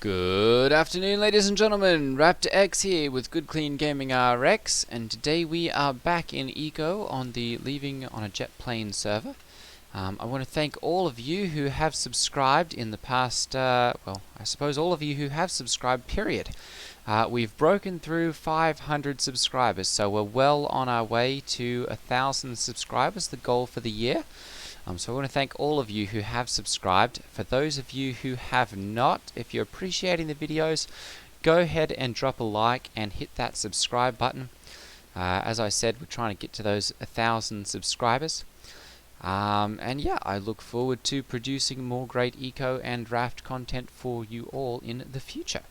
Good afternoon, ladies and gentlemen. Raptor X here with Good Clean Gaming RX, and today we are back in Eco on the Leaving on a Jet Plane server. I want to thank all of you who have subscribed in the past, well, I suppose all of you who have subscribed, period. We've broken through 500 subscribers, so we're well on our way to 1,000 subscribers, the goal for the year. So I want to thank all of you who have subscribed. For those of you who have not, if you're appreciating the videos, go ahead and drop a like and hit that subscribe button. As I said, we're trying to get to those 1,000 subscribers. And yeah, I look forward to producing more great eco and raft content for you all in the future.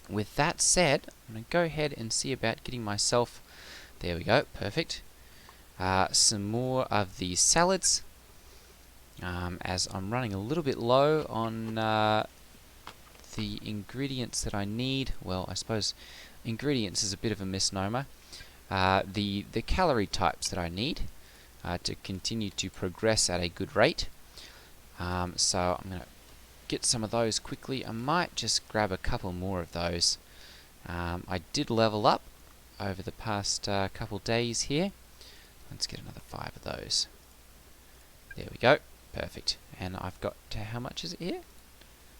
With that said, I'm going to go ahead and see about getting myself, there we go, perfect, some more of the salads, as I'm running a little bit low on the ingredients that I need. Well, I suppose ingredients is a bit of a misnomer. The calorie types that I need to continue to progress at a good rate. So I'm going to get some of those quickly. I might just grab a couple more of those. I did level up over the past couple days here. Let's get another 5 of those. There we go. Perfect. And I've got, how much is it here?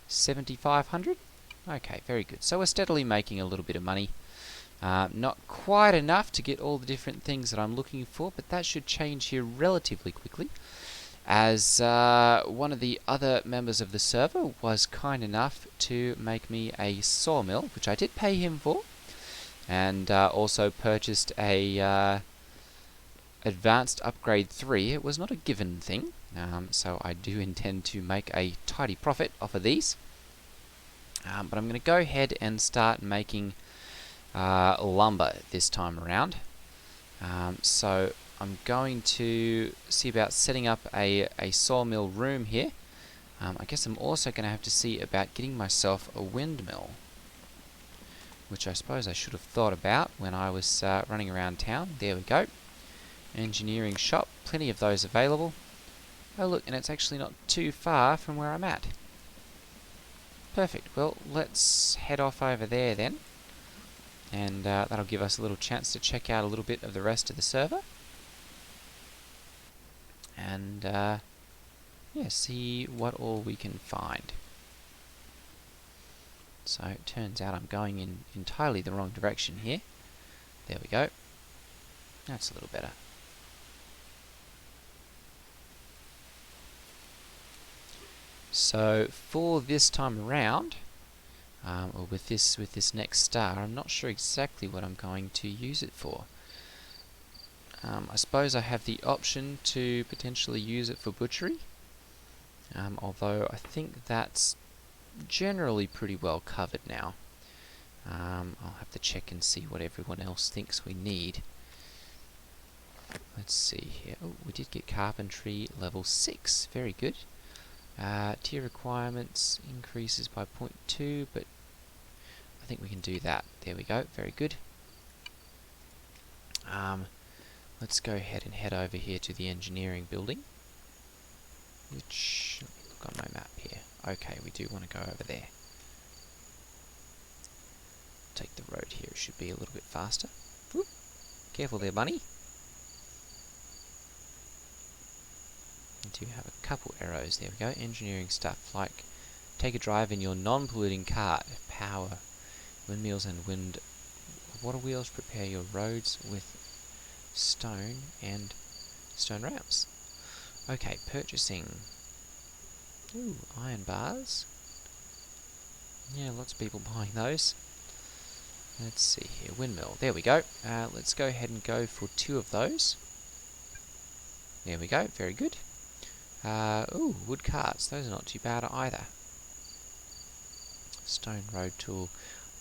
7,500? Okay, very good. So we're steadily making a little bit of money. Not quite enough to get all the different things that I'm looking for, but that should change here relatively quickly, as one of the other members of the server was kind enough to make me a sawmill, which I did pay him for, and also purchased a Advanced Upgrade 3. It was not a given thing, so I do intend to make a tidy profit off of these. But I'm going to go ahead and start making lumber this time around. So I'm going to see about setting up a sawmill room here. I guess I'm also going to have to see about getting myself a windmill, which I suppose I should have thought about when I was running around town. There we go. Engineering shop, plenty of those available. Oh look, and it's actually not too far from where I'm at. Perfect. Well, let's head off over there then, and that'll give us a little chance to check out a little bit of the rest of the server, and yeah, see what all we can find. So it turns out I'm going in entirely the wrong direction here. There we go. That's a little better. So for this time around, or with this next star, I'm not sure exactly what I'm going to use it for. I suppose I have the option to potentially use it for butchery, although I think that's generally pretty well covered now. I'll have to check and see what everyone else thinks we need. Let's see here. Oh, we did get carpentry level 6. Very good. Tier requirements increases by 0.2, but I think we can do that. There we go. Very good. Let's go ahead and head over here to the engineering building, which, let me look on my map here. Okay, we do want to go over there. Take the road here. It should be a little bit faster. Whoop. Careful there, bunny. Do have a couple arrows. There we go. Engineering stuff like take a drive in your non-polluting cart, power windmills and water wheels, prepare your roads with stone and stone ramps. Okay, purchasing. Ooh, iron bars. Yeah, lots of people buying those. Let's see here, windmill. There we go. Let's go ahead and go for 2 of those. There we go. Very good. Ooh, wood carts. Those are not too bad either. Stone road tool.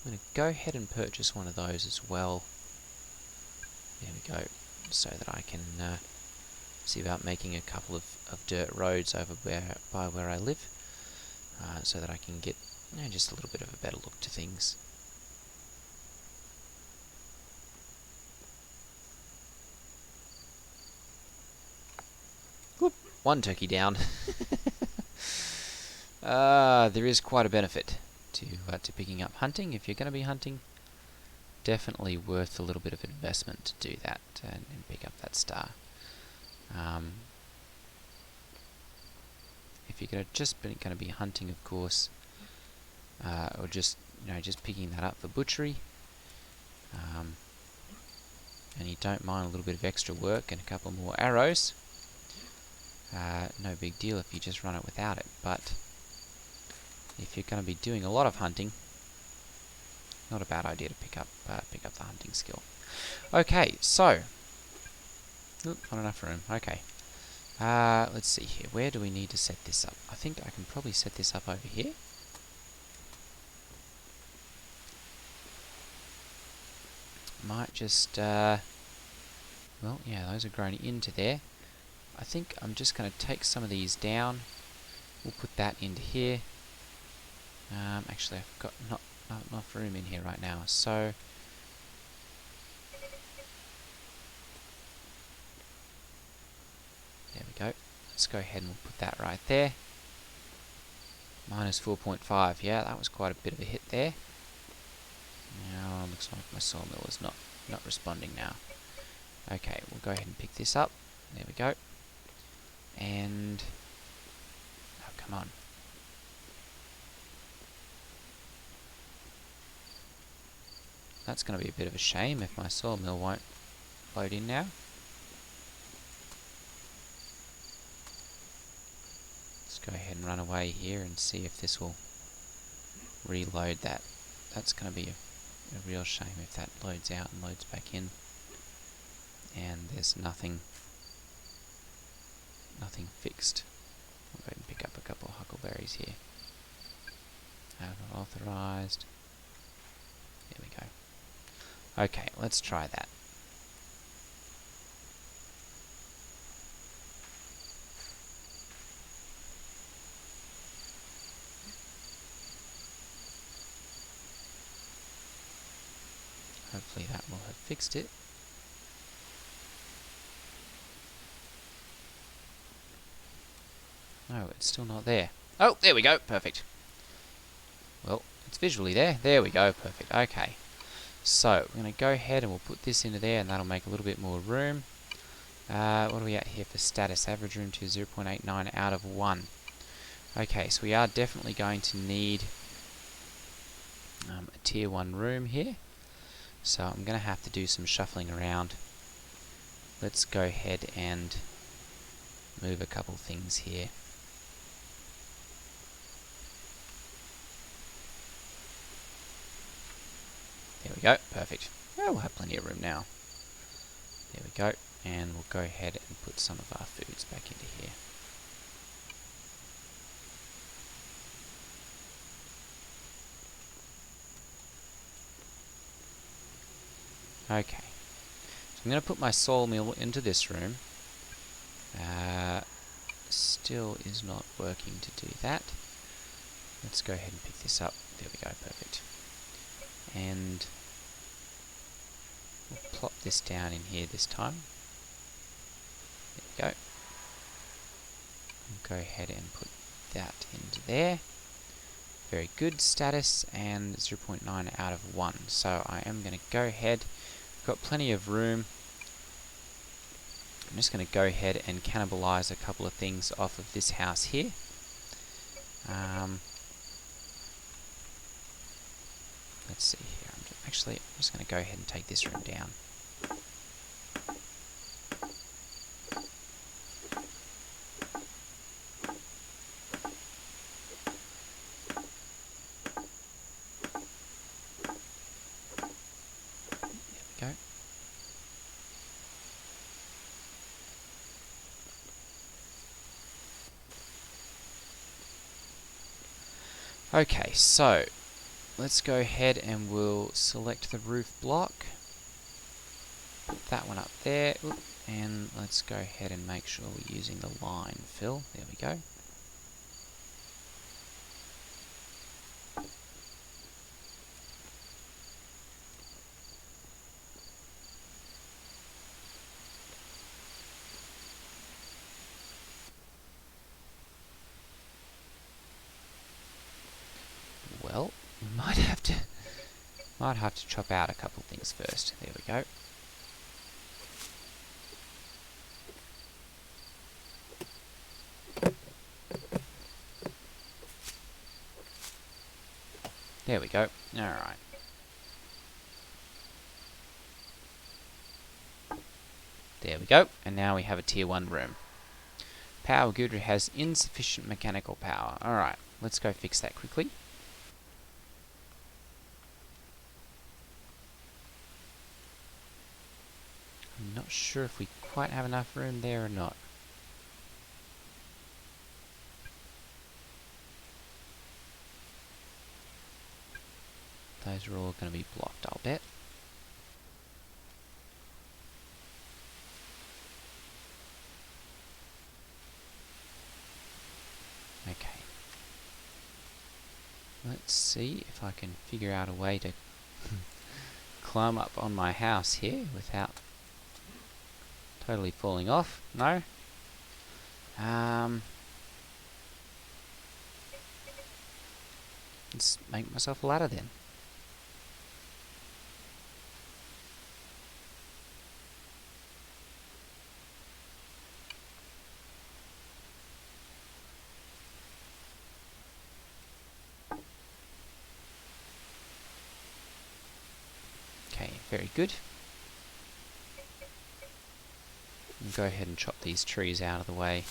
I'm going to go ahead and purchase one of those as well. There we go. So that I can see about making a couple of dirt roads over by where I live, so that I can get just a little bit of a better look to things. Whoop. One turkey down. There is quite a benefit. to picking up hunting. If you're going to be hunting, definitely worth a little bit of investment to do that and pick up that star. If you're going to be hunting, of course, or just just picking that up for butchery, and you don't mind a little bit of extra work and a couple more arrows, no big deal if you just run it without it. But if you're going to be doing a lot of hunting, not a bad idea to pick up the hunting skill. Okay, so not enough room. Okay, let's see here. Where do we need to set this up? I think I can probably set this up over here. Might just well, yeah, those are grown into there. I think I'm just going to take some of these down. We'll put that into here. Actually, I've got not enough room in here right now, so there we go. Let's go ahead and we'll put that right there. Minus 4.5. Yeah, that was quite a bit of a hit there. Now looks like my sawmill is not responding now. Okay, we'll go ahead and pick this up. There we go. And oh, come on. That's going to be a bit of a shame if my sawmill won't load in now. Let's go ahead and run away here and see if this will reload that. That's going to be a real shame if that loads out and loads back in and there's nothing fixed. I'll go ahead and pick up a couple of huckleberries here. Not authorized. There we go. Okay, let's try that. Hopefully that will have fixed it. No, it's still not there. Oh, there we go. Perfect. Well, it's visually there. There we go. Perfect. Okay. So, we're going to go ahead and we'll put this into there, and that'll make a little bit more room. What are we at here for status? Average room to 0.89 out of 1. Okay, so we are definitely going to need a tier 1 room here. So I'm going to have to do some shuffling around. Let's go ahead and move a couple things here. There we go, perfect. Oh, we'll have plenty of room now. There we go, and we'll go ahead and put some of our foods back into here. Okay, so I'm going to put my sawmill into this room. Still is not working to do that. Let's go ahead and pick this up. There we go, perfect. And we'll plop this down in here this time. There we go. And go ahead and put that into there. Very good status, and 0.9 out of 1. So I am going to go ahead. I've got plenty of room. I'm just going to go ahead and cannibalize a couple of things off of this house here. Let's see here. I'm just going to go ahead and take this room down. There we go. Okay, so let's go ahead and we'll select the roof block. Put that one up there. Oop, and let's go ahead and make sure we're using the line fill. There we go. Well, We might have to chop out a couple things first. There we go. There we go. Alright. There we go. And now we have a tier 1 room. Power Gudra has insufficient mechanical power. Alright, let's go fix that quickly. I'm not sure if we quite have enough room there or not. Those are all going to be blocked, I'll bet. Okay. Let's see if I can figure out a way to climb up on my house here without totally falling off. No? Let's make myself a ladder then. Okay, very good. And go ahead and chop these trees out of the way.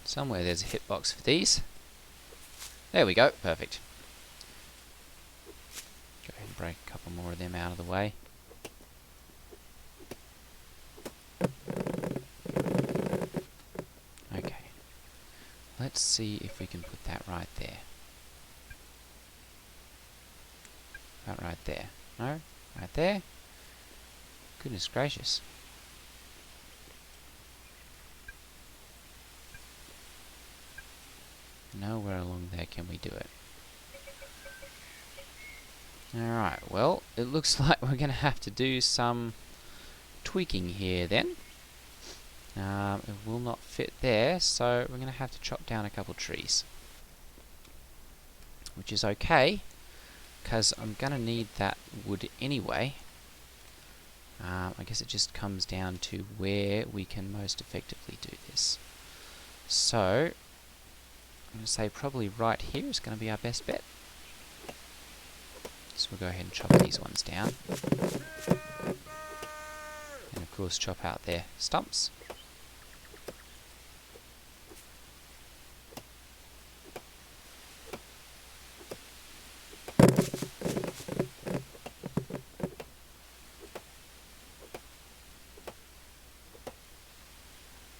Somewhere there's a hitbox for these. There we go, perfect. Go ahead and break a couple more of them out of the way. Okay. Let's see if we can put that right there. That right there. No? Right there? Goodness gracious. Nowhere along there can we do it. Alright, well, it looks like we're going to have to do some tweaking here then. It will not fit there, so we're going to have to chop down a couple trees. Which is okay, because I'm going to need that wood anyway. I guess it just comes down to where we can most effectively do this. So, I'm going to say probably right here is going to be our best bet. So we'll go ahead and chop these ones down. And of course chop out their stumps.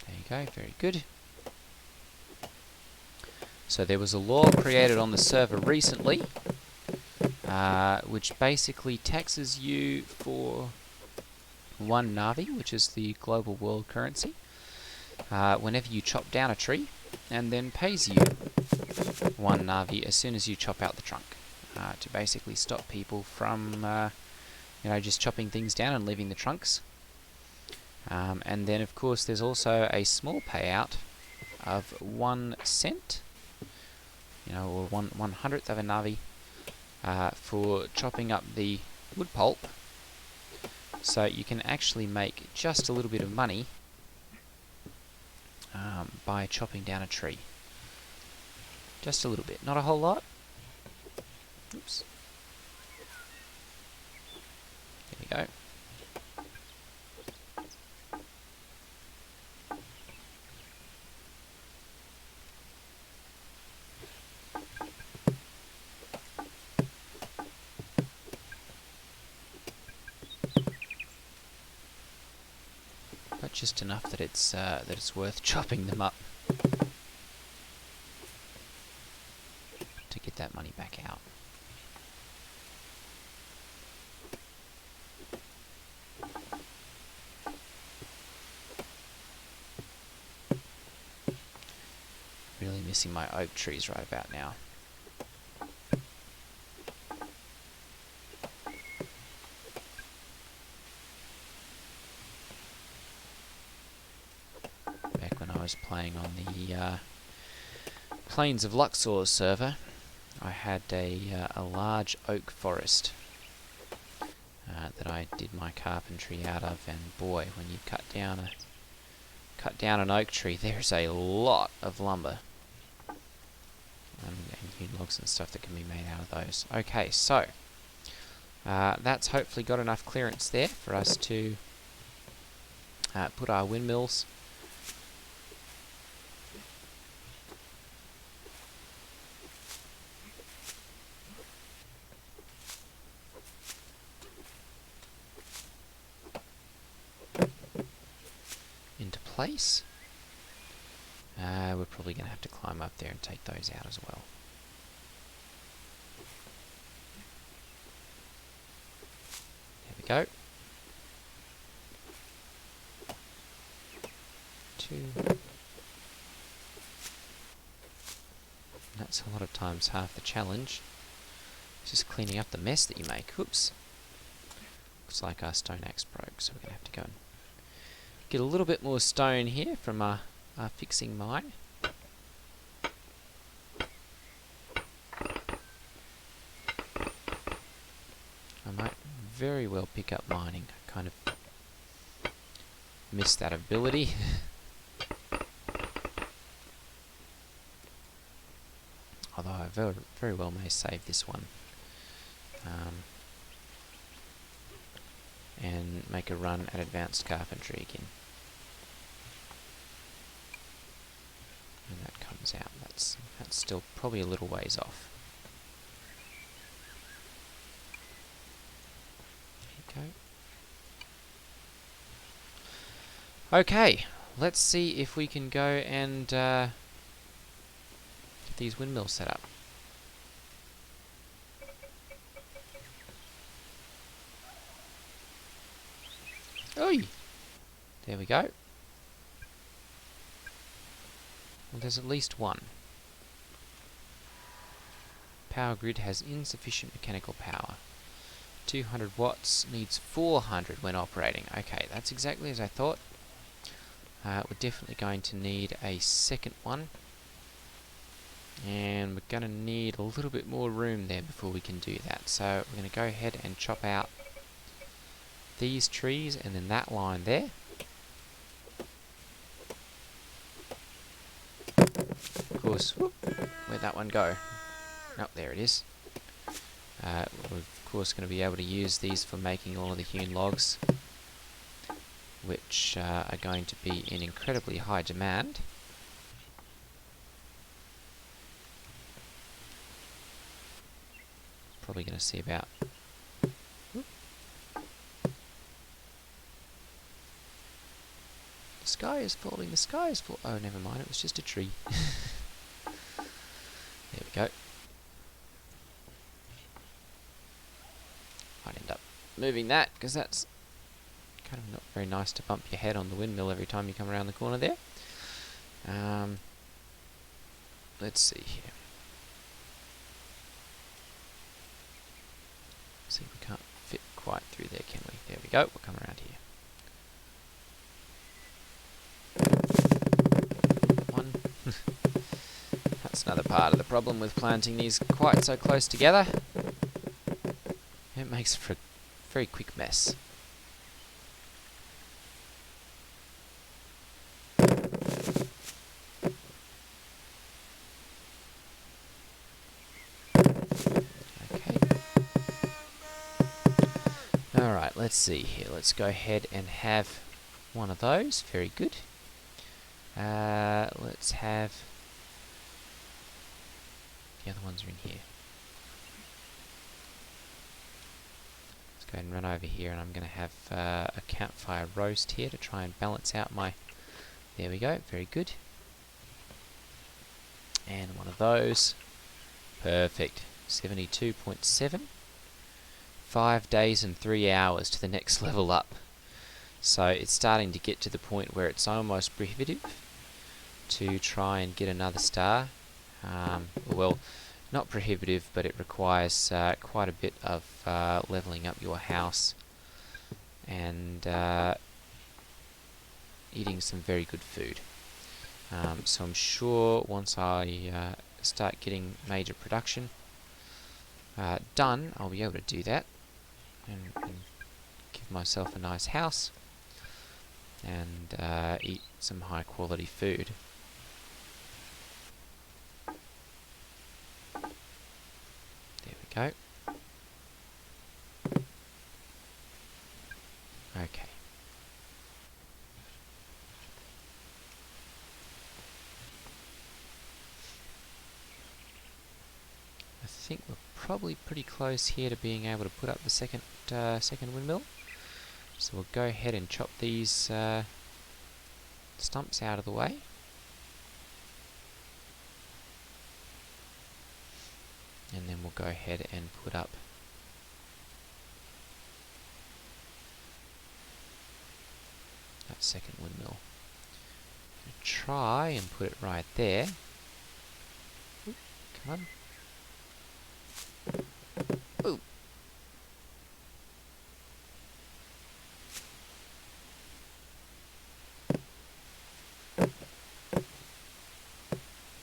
There you go, very good. So there was a law created on the server recently, which basically taxes you for 1 Navi, which is the global world currency, whenever you chop down a tree, and then pays you 1 Navi as soon as you chop out the trunk, to basically stop people from just chopping things down and leaving the trunks. And then of course there's also a small payout of 1 cent, or 1/100th of a Navi, for chopping up the wood pulp. So you can actually make just a little bit of money by chopping down a tree. Just a little bit, not a whole lot. Oops. There we go. But just enough that it's worth chopping them up to get that money back out. Really missing my oak trees right about now. Back when I was playing on the Plains of Luxor server, I had a large oak forest that I did my carpentry out of, and boy, when you cut down an oak tree, there's a lot of lumber and hewn logs and stuff that can be made out of those. Okay, so that's hopefully got enough clearance there for us to put our windmills into place. We're probably going to have to climb up there and take those out as well. There we go. 2. That's a lot of times half the challenge. It's just cleaning up the mess that you make. Oops. Looks like our stone axe broke, so we're going to have to go and get a little bit more stone here from our fixing mine. I might very well pick up mining. I kind of missed that ability. Although I very well may save this one. And make a run at advanced carpentry again. When that comes out, that's still probably a little ways off. There you go. Okay, let's see if we can go and get these windmills set up. Oi! There we go. Well, there's at least one. Power grid has insufficient mechanical power. 200 watts, needs 400 when operating. Okay, that's exactly as I thought. We're definitely going to need a second one. And we're going to need a little bit more room there before we can do that. So we're going to go ahead and chop out these trees and then that line there. Of course, whoop, where'd that one go? Oh, there it is. We're of course going to be able to use these for making all of the hewn logs, which are going to be in incredibly high demand. Probably going to see about... Whoop. The sky is falling, the sky is falling. Oh, never mind, it was just a tree. There we go. Might end up moving that, because that's kind of not very nice to bump your head on the windmill every time you come around the corner there. Let's see here. See, we can't fit quite through there, can we? There we go, we'll come around here. One. That's another part of the problem with planting these quite so close together. It makes for a very quick mess. Alright, let's see here. Let's go ahead and have one of those. Very good. Let's have... The other ones are in here. Let's go ahead and run over here, and I'm going to have a campfire roast here to try and balance out my... There we go. Very good. And one of those. Perfect. 72.7. 5 days and 3 hours to the next level up. So it's starting to get to the point where it's almost prohibitive to try and get another star. Well, not prohibitive, but it requires quite a bit of leveling up your house and eating some very good food. So I'm sure once I start getting major production done, I'll be able to do that and give myself a nice house and eat some high quality food. There we go. Okay. I think we're probably pretty close here to being able to put up the second windmill. So we'll go ahead and chop these stumps out of the way. And then we'll go ahead and put up that second windmill. Try and put it right there. Ooh, come on. Ooh.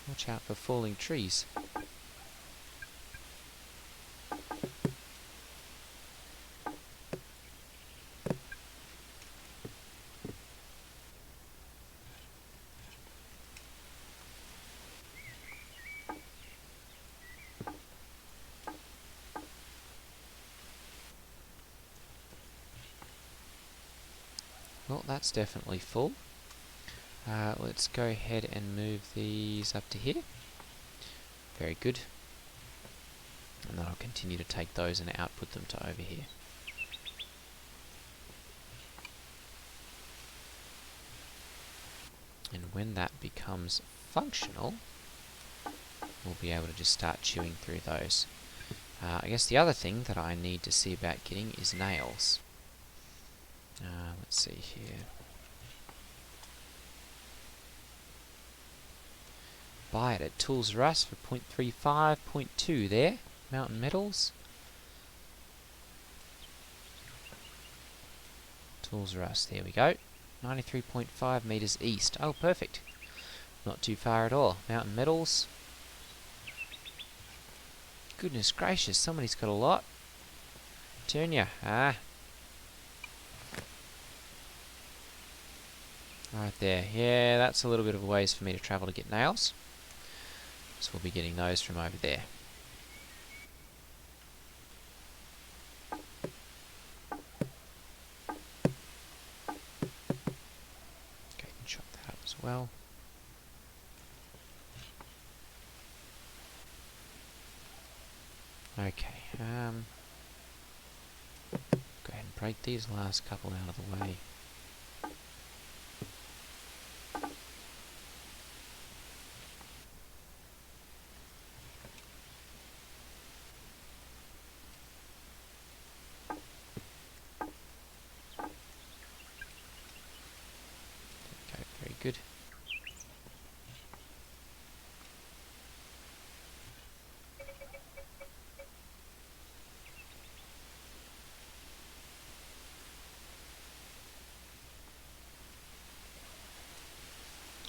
Watch out for falling trees. Well, that's definitely full. Let's go ahead and move these up to here. Very good. And then I'll continue to take those and output them to over here. And when that becomes functional, we'll be able to just start chewing through those. I guess the other thing that I need to see about getting is nails. Let's see here. Buy it at Tools Rust for 0.35, 0.2 there. Mountain Metals. Tools Rust, there we go. 93.5 meters east. Oh, perfect. Not too far at all. Mountain Metals. Goodness gracious, somebody's got a lot. Turn ya. Ah. Right there. Yeah, that's a little bit of a ways for me to travel to get nails. So we'll be getting those from over there. Okay, can chop that up as well. Okay, go ahead and break these last couple out of the way. Okay, very good.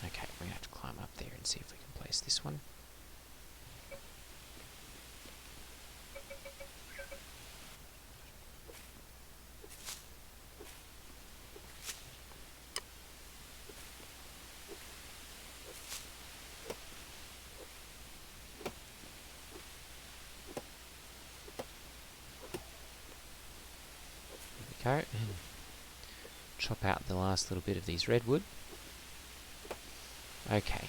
Okay, we're going to have to climb up there and see if we can place this one. There we go, and chop out the last little bit of these redwood. Okay.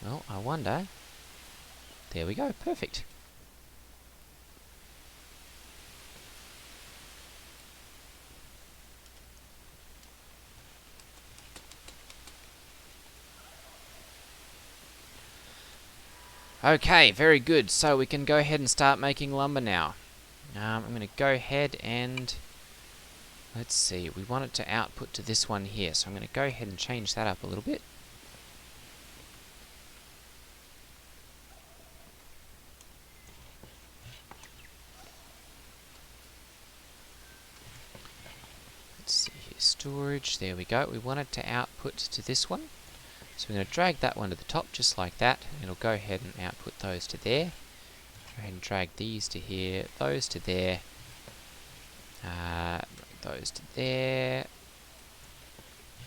Well, I wonder. There we go, perfect. Okay, very good. So we can go ahead and start making lumber now. I'm going to go ahead and Let's see, we want it to output to this one here, so I'm going to go ahead and change that up a little bit. Let's see here, storage, there we go. We want it to output to this one. So we're going to drag that one to the top just like that, and it'll go ahead and output those to there. Go ahead and drag these to here, those to there, those to there.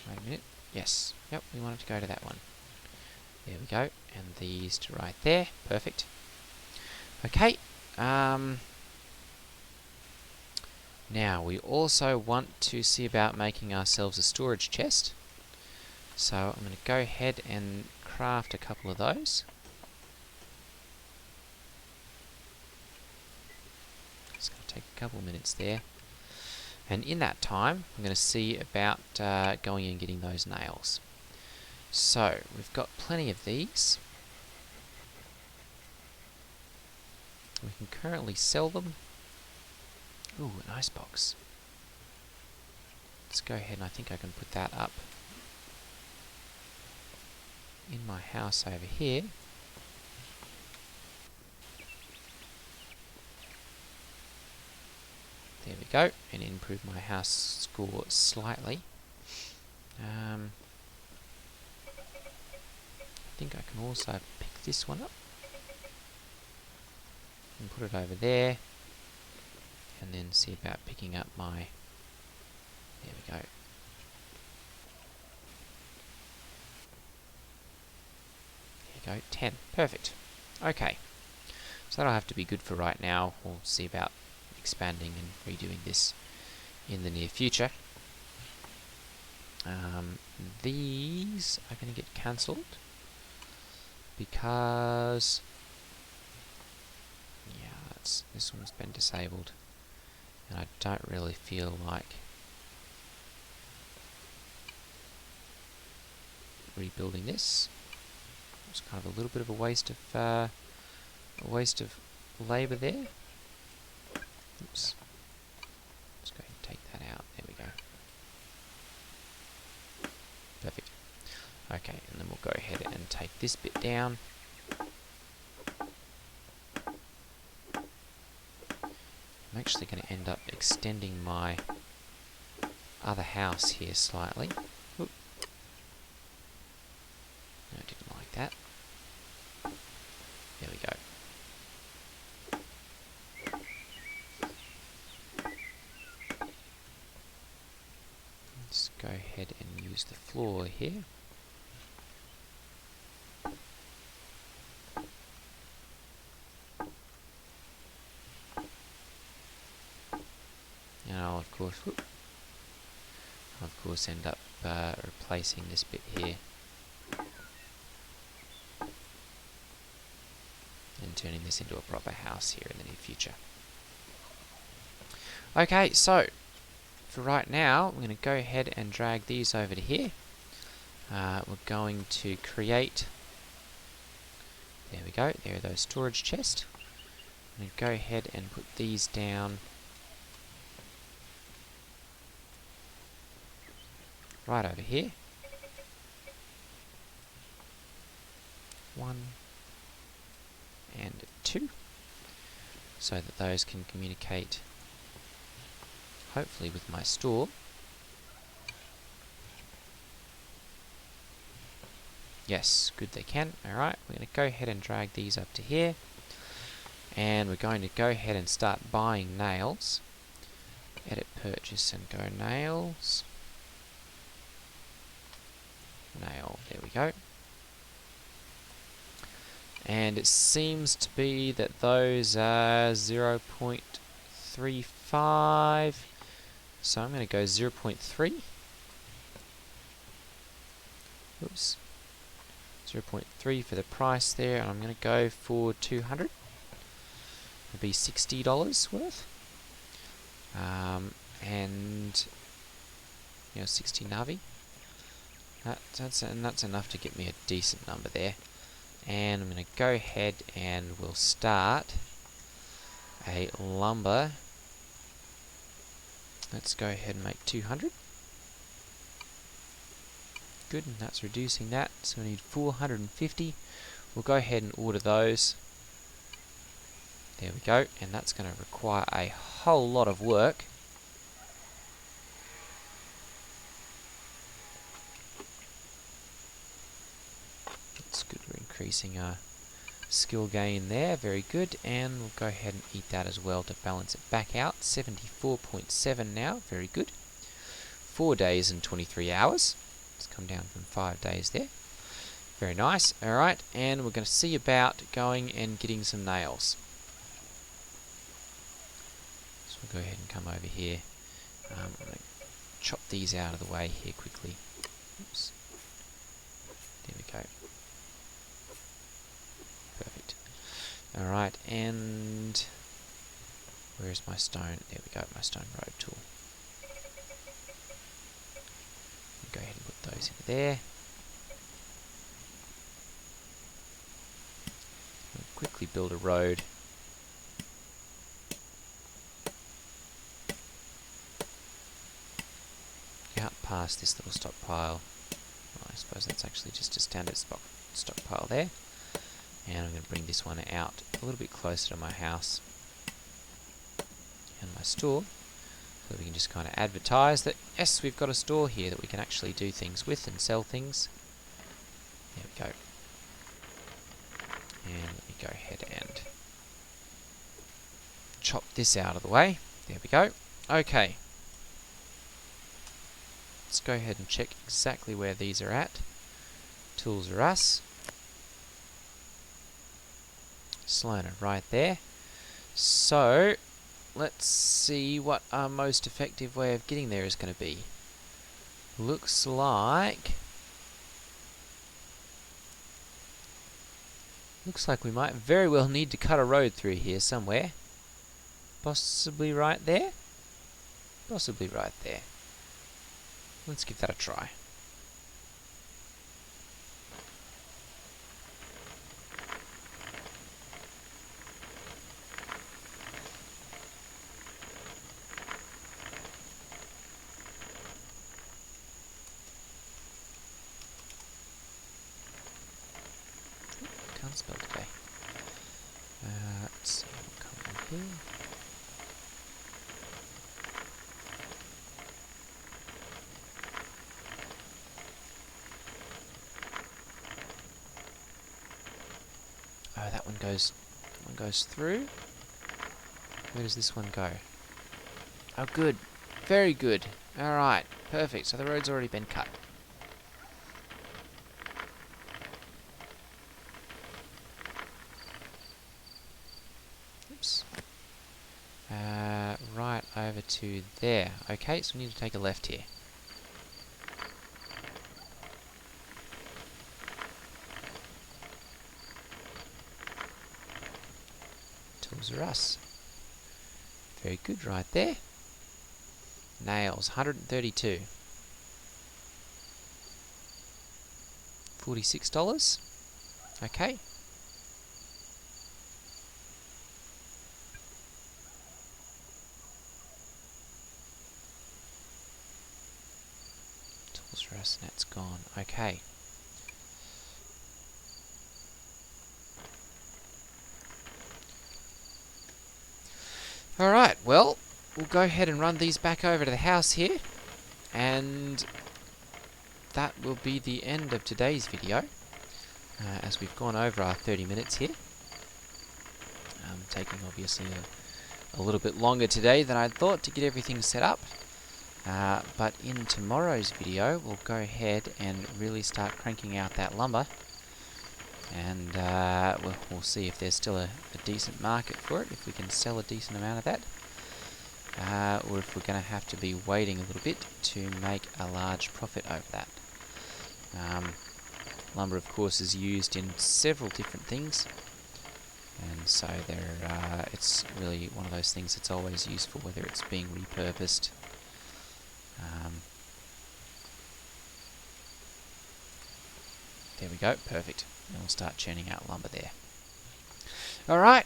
Wait a minute. Yes. Yep, we want it to go to that one. There we go. And these to right there. Perfect. Okay. Now, we also want to see about making ourselves a storage chest. So I'm going to go ahead and craft a couple of those. It's going to take a couple of minutes there. And in that time, I'm going to see about going and getting those nails. So, we've got plenty of these. We can currently sell them. Ooh, an icebox. Let's go ahead and I think I can put that up in my house over here. There we go, and improve my house score slightly. I think I can also pick this one up and put it over there, and then see about picking up my, there we go. There you go, 10, perfect. Okay, so that'll have to be good for right now. We'll see about expanding and redoing this in the near future. These are going to get cancelled because this one's been disabled, and I don't really feel like rebuilding this. It's kind of a little bit of a waste of labour there. Oops. Let's go ahead and take that out. There we go. Perfect. Okay, and then we'll go ahead and take this bit down. I'm actually going to end up extending my other house here slightly. Oop. No, I didn't like that. There we go. Let's go ahead and use the floor here. And I'll of course end up replacing this bit here and turning this into a proper house here in the near future. Okay, so for right now, we're going to go ahead and drag these over to here. We're going to create, there we go, there are those storage chests. I'm going to go ahead and put these down right over here. 1 and 2, so that those can communicate hopefully with my store. Yes, good, they can. Alright, we're going to go ahead and drag these up to here, and we're going to go ahead and start buying nails. Edit purchase and go nails. Nail, there we go. And it seems to be that those are 0.35, so I'm going to go 0.3. Oops. 0.3 for the price there, and I'm going to go for 200. It'll be $60 worth. And 60 Navi. That's enough to get me a decent number there. And I'm going to go ahead and we'll start a lumber Let's go ahead and make 200. Good, and that's reducing that, so we need 450. We'll go ahead and order those. There we go, and that's going to require a whole lot of work. That's good, we're increasing our skill gain there, very good, and we'll go ahead and eat that as well to balance it back out. 74.7 now, very good. 4 days and 23 hours. It's come down from 5 days there. Very nice. Alright, and we're going to see about going and getting some nails. So we'll go ahead and come over here. I'm going to chop these out of the way here quickly. Oops. There we go. Perfect. Alright, and where's my stone? There we go, my stone road tool. Go ahead and put those into there. We'll quickly build a road. Out past this little stockpile. Well, I suppose that's actually just a standard stockpile there. And I'm going to bring this one out a little bit closer to my house and my store. So we can just kind of advertise that, yes, we've got a store here that we can actually do things with and sell things. There we go. And let me go ahead and chop this out of the way. There we go. Okay. Let's go ahead and check exactly where these are at. Tools are us. Sloaner right there. So let's see what our most effective way of getting there is going to be. Looks like we might very well need to cut a road through here somewhere. Possibly right there? Possibly right there. Let's give that a try. Can't spell today. Let's see, we'll come in here. Oh, that one goes through. Where does this one go? Oh, good. Very good. Alright, perfect. So the road's already been cut. Oops. Right over to there. Okay, so we need to take a left here. Tools are us. Very good right there. Nails, 132. $46. Okay. Tools for us, and that's gone. Okay. Alright, well, we'll go ahead and run these back over to the house here, and that will be the end of today's video, as we've gone over our 30 minutes here. Taking obviously a little bit longer today than I'd thought to get everything set up, but in tomorrow's video we'll go ahead and really start cranking out that lumber, and we'll see if there's still a decent market for it, if we can sell a decent amount of that, or if we're going to have to be waiting a little bit to make a large profit over that. Lumber, of course, is used in several different things, and so it's really one of those things that's always useful, whether it's being repurposed. There we go, perfect. And we'll start churning out lumber there. Alright,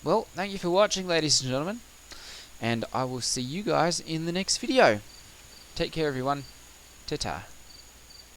well, thank you for watching, ladies and gentlemen. and I will see you guys in the next video. Take care, everyone. Ta-ta.